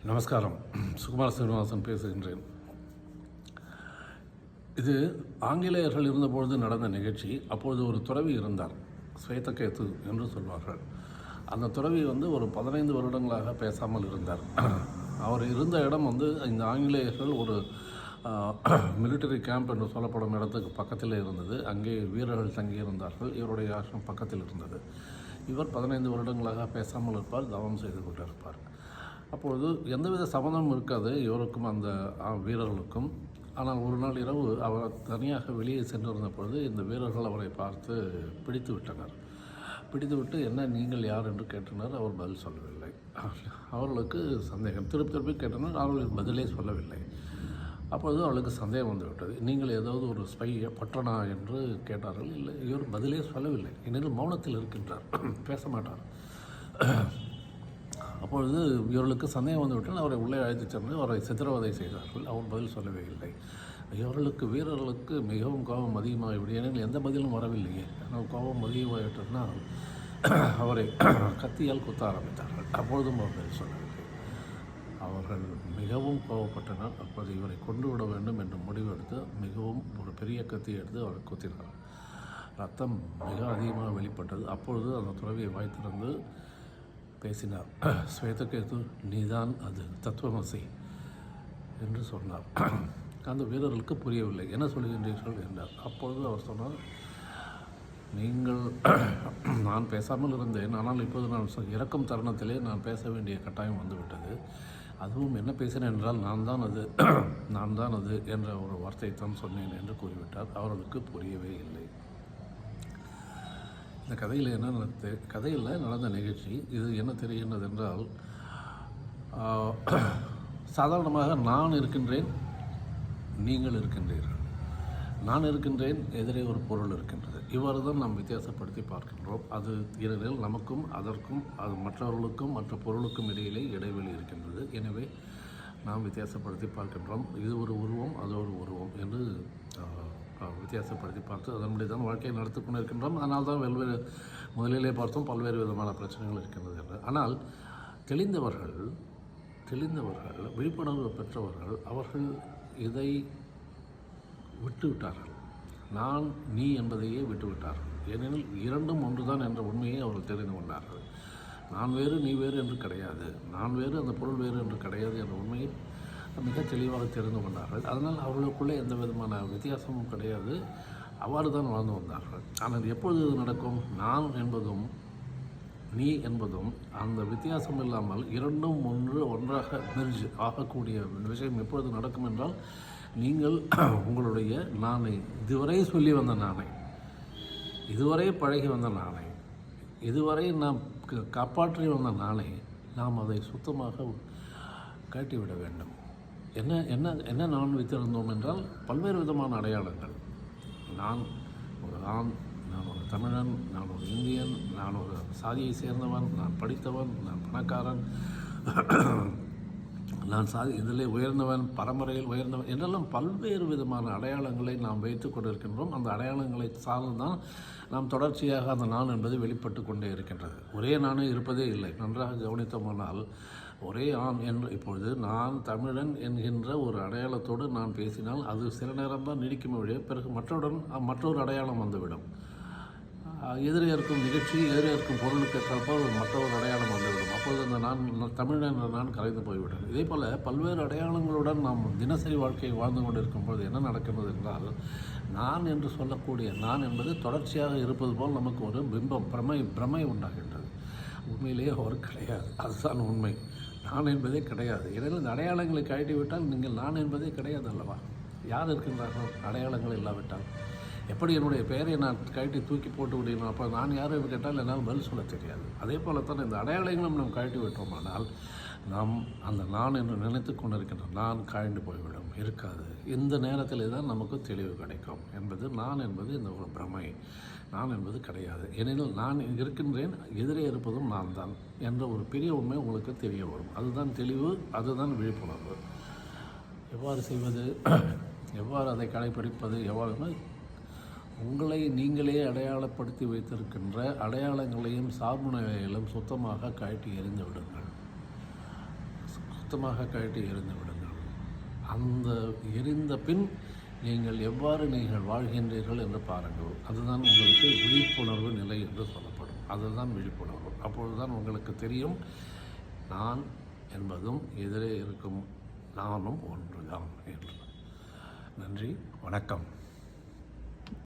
நமஸ்காரம். சுகுமார் சீனிவாசன் பேசுகின்றேன். இது ஆங்கிலேயர்கள் இருந்தபொழுது நடந்த நிகழ்ச்சி. அப்பொழுது ஒரு துறவி இருந்தார், ஸ்வேதகேது என்று சொல்வார்கள். அந்த துறவி ஒரு 15 வருடங்களாக பேசாமல் இருந்தார். அவர் இருந்த இடம் இந்த ஆங்கிலேயர்கள் ஒரு மிலிட்டரி கேம்ப் என்று சொல்லப்படும் இடத்துக்கு பக்கத்தில் இருந்தது. அங்கே வீரர்கள் தங்கியிருந்தார்கள். இவருடைய ஆசிரமம் பக்கத்தில் இருந்தது. இவர் 15 வருடங்களாக பேசாமல் இருப்பார், தவம் செய்து கொண்டிருப்பார். அப்பொழுது எந்தவித சம்மந்தமும் இருக்காது இவருக்கும் அந்த வீரர்களுக்கும். ஆனால் ஒரு நாள் இரவு அவர் தனியாக வெளியே சென்றிருந்த பொழுது இந்த வீரர்கள் அவரை பார்த்து பிடித்து விட்டனர். பிடித்துவிட்டு, என்ன நீங்கள் யார் என்று கேட்டனர். அவர் பதில் சொல்லவில்லை. அவர்களுக்கு சந்தேகம். திருப்பி கேட்டனர். அவர்கள் பதிலே சொல்லவில்லை. அப்பொழுது அவளுக்கு சந்தேகம் வந்துவிட்டது. நீங்கள் ஏதாவது ஒரு ஸ்பை பட்டனா என்று கேட்டார்கள். இல்லை, இவர் பதிலே சொல்லவில்லை. ஏனெனில் மௌனத்தில் இருக்கின்றார், பேச மாட்டார். அப்பொழுது இவர்களுக்கு சந்தேகம் வந்துவிட்டால் அவரை உள்ளே அழைத்து சென்று அவரை சித்திரவதை செய்தார்கள். அவர் பதில் சொல்லவே இல்லை. வீரர்களுக்கு மிகவும் கோபம் அதிகமாகிவிடும். ஏனெனில் எந்த பதிலும் வரவில்லையே. ஆனால் கோபம் அதிகமாகிவிட்டதுன்னா அவரை கத்தியால் குத்த ஆரம்பித்தார்கள். அப்பொழுதும் அவர் பதில் சொல்லவில்லை. அவர்கள் மிகவும் கோபப்பட்டனர். அப்போது இவரை கொண்டு விட வேண்டும் என்று முடிவெடுத்து மிகவும் ஒரு பெரிய கத்தி எடுத்து அவரை குத்தினார். ரத்தம் மிக அதிகமாக வெளிப்பட்டது. அப்பொழுது அந்த துறவியை வாய்த்திருந்து பேசினார். ஸ்வேதகேது, நீதான் அது, தத்துவமசி என்று சொன்னார். அந்த வீரர்களுக்கு புரியவில்லை. என்ன சொல்கின்றீர்கள் என்றார். அப்பொழுது அவர் சொன்னார், நீங்கள் நான் பேசாமல் இருந்தேன். ஆனால் இப்போது நான் இறக்கும் தருணத்திலே நான் பேச வேண்டிய கட்டாயம் வந்துவிட்டது. அதுவும் என்ன பேசினேன் என்றால் நான் தான் அது என்ற ஒரு வார்த்தையை தான் சொன்னேன் என்று கூறிவிட்டார். அவர்களுக்கு புரியவே இல்லை. இந்த கதையில் என்ன கதையில் நடந்த நிகழ்ச்சி இது என்ன தெரிகின்றது என்றால், சாதாரணமாக நான் இருக்கின்றேன், நீங்கள் இருக்கின்றீர்கள். நான் இருக்கின்றேன், எதிரே ஒரு பொருள் இருக்கின்றது. இவ்வாறு தான் நாம் வித்தியாசப்படுத்தி பார்க்கின்றோம். அது ஏனெனில் நமக்கும் அதற்கும் அது மற்றவர்களுக்கும் மற்ற பொருளுக்கும் இடையிலே இடைவெளி இருக்கின்றது. எனவே நாம் வித்தியாசப்படுத்தி பார்க்கின்றோம். இது ஒரு உருவம், அது ஒரு உருவம் என்று வித்தியாசப்படுத்தி பார்த்து அதன்படி தான் வாழ்க்கையை நடத்தி கொண்டு இருக்கின்றோம். அதனால் தான் முதலிலே பார்த்தோம் பல்வேறு விதமான பிரச்சனைகள் இருக்கின்றது என்று. ஆனால் தெளிந்தவர்கள் விழிப்புணர்வு பெற்றவர்கள் அவர்கள் இதை விட்டுவிட்டார்கள். நான் நீ என்பதையே விட்டுவிட்டார்கள். ஏனெனில் இரண்டும் ஒன்றுதான் என்ற உண்மையை அவர்கள் தெரிந்து கொண்டார்கள். நான் வேறு நீ வேறு என்று கிடையாது, நான் வேறு அந்த பொருள் வேறு என்று கிடையாது என்ற உண்மையை மிக தெளிவாக தெரிந்து கொண்டார்கள். அதனால் அவர்களுக்குள்ளே எந்த விதமான வித்தியாசமும் கிடையாது. அவ்வாறு தான் வாழ்ந்து வந்தார்கள். ஆனால் எப்பொழுது இது நடக்கும்? நான் என்பதும் நீ என்பதும் அந்த வித்தியாசம் இல்லாமல் இரண்டும் ஒன்றாக மெர்ஜ் ஆகக்கூடிய விஷயம் எப்பொழுது நடக்கும் என்றால், நீங்கள் உங்களுடைய நானை, இதுவரை சொல்லி வந்த நானை, இதுவரை பழகி வந்த நானை, இதுவரை நாம் காப்பாற்றி வந்த நானை நாம் அதை சுத்தமாக காட்டிவிட வேண்டும். என்ன நான் வைத்திருந்தோம் என்றால் பல்வேறு விதமான அடையாளங்கள். நான் ஒரு ஆண், நான் ஒரு தமிழன், நான் ஒரு இந்தியன், நான் ஒரு சாதியை சேர்ந்தவன், நான் படித்தவன், நான் பணக்காரன், நான் இதிலே உயர்ந்தவன், பரம்பரையில் உயர்ந்தவன் என்றெல்லாம் பல்வேறு விதமான அடையாளங்களை நாம் வைத்து கொண்டிருக்கின்றோம். அந்த அடையாளங்களை சார்ந்து தான் நாம் தொடர்ச்சியாக அந்த நான் என்பது வெளிப்பட்டு கொண்டே இருக்கின்றது. ஒரே நானே இருப்பதே இல்லை. நன்றாக கவனித்தோமானால் ஒரே ஆண் என்று இப்பொழுது நான் தமிழன் என்கின்ற ஒரு அடையாளத்தோடு நான் பேசினால் அது சில நேரம் தான் நீடிக்கும் வழியே, பிறகு மற்றொரு அடையாளம் வந்துவிடும். எதிரே இருக்கும் நிகழ்ச்சி, எதிரே இருக்கும் பொருளுக்கு ஏற்றப்போ மற்றொரு அடையாளம் வந்துவிடும். அப்பொழுது அந்த நான் தமிழன் என்ற நான் கரைந்து போய்விடும். இதே போல் பல்வேறு அடையாளங்களுடன் நாம் தினசரி வாழ்க்கையை வாழ்ந்து கொண்டிருக்கும் பொழுது என்ன நடக்கின்றது என்றால், நான் என்று சொல்லக்கூடிய நான் என்பது தொடர்ச்சியாக இருப்பது போல் நமக்கு ஒரு பிம்பம், பிரமை உண்டாகின்றது. உண்மையிலேயே அவர் கிடையாது. அதுதான் உண்மை. நான் என்பதே கிடையாது. ஏனெனில் இந்த அடையாளங்களை கழட்டிவிட்டால் நீங்கள் நான் என்பதே கிடையாது அல்லவா? யார் இருக்கின்றார்கள் அடையாளங்கள் இல்லாவிட்டால்? எப்படி என்னுடைய பெயரை நான் கழட்டி தூக்கி போட்டு விடணும்? அப்போ நான் யாரும் என்று கேட்டால் என்னால் பதில் சொல்ல தெரியாது. அதே போலத்தான் இந்த அடையாளங்களும் நாம் கழட்டி விட்டோமானால் நாம் அந்த நான் என்று நினைத்து கொண்டிருக்கின்ற நான் காய்ந்து போய்விடும், இருக்காது. இந்த நேரத்திலே தான் நமக்கு தெளிவு கிடைக்கும் என்பது நான் என்பது இந்த ஒரு பிரமை. நான் என்பது கிடையாது. ஏனெனில் நான் இருக்கின்றேன், எதிரே இருப்பதும் நான் தான் என்ற ஒரு பெரிய உண்மை உங்களுக்கு தெரிய வரும். அதுதான் தெளிவு, அதுதான் விழிப்புணர்வு. எவ்வாறு செய்வது, எவ்வாறு அதை கடைப்பிடிப்பது, எவ்வாறு உங்களை நீங்களே அடையாளப்படுத்தி வைத்திருக்கின்ற அடையாளங்களையும் சார்புநிலையிலும் சுத்தமாக கழட்டி எறிந்து விடுங்கள். சுத்தமாக கழட்டி எறிந்து விடுங்கள். அந்த எரிந்த பின் நீங்கள் எவ்வாறு நீங்கள் வாழ்கின்றீர்கள் என்று பாருங்கள். அதுதான் உங்களுக்கு விழிப்புணர்வு நிலை என்று சொல்லப்படும். அதுதான் விழிப்புணர்வு. அப்பொழுதுதான் உங்களுக்கு தெரியும், நான் என்பதும் எதிரே இருக்கும் நானும் ஒன்றுதான் என்று. நன்றி, வணக்கம்.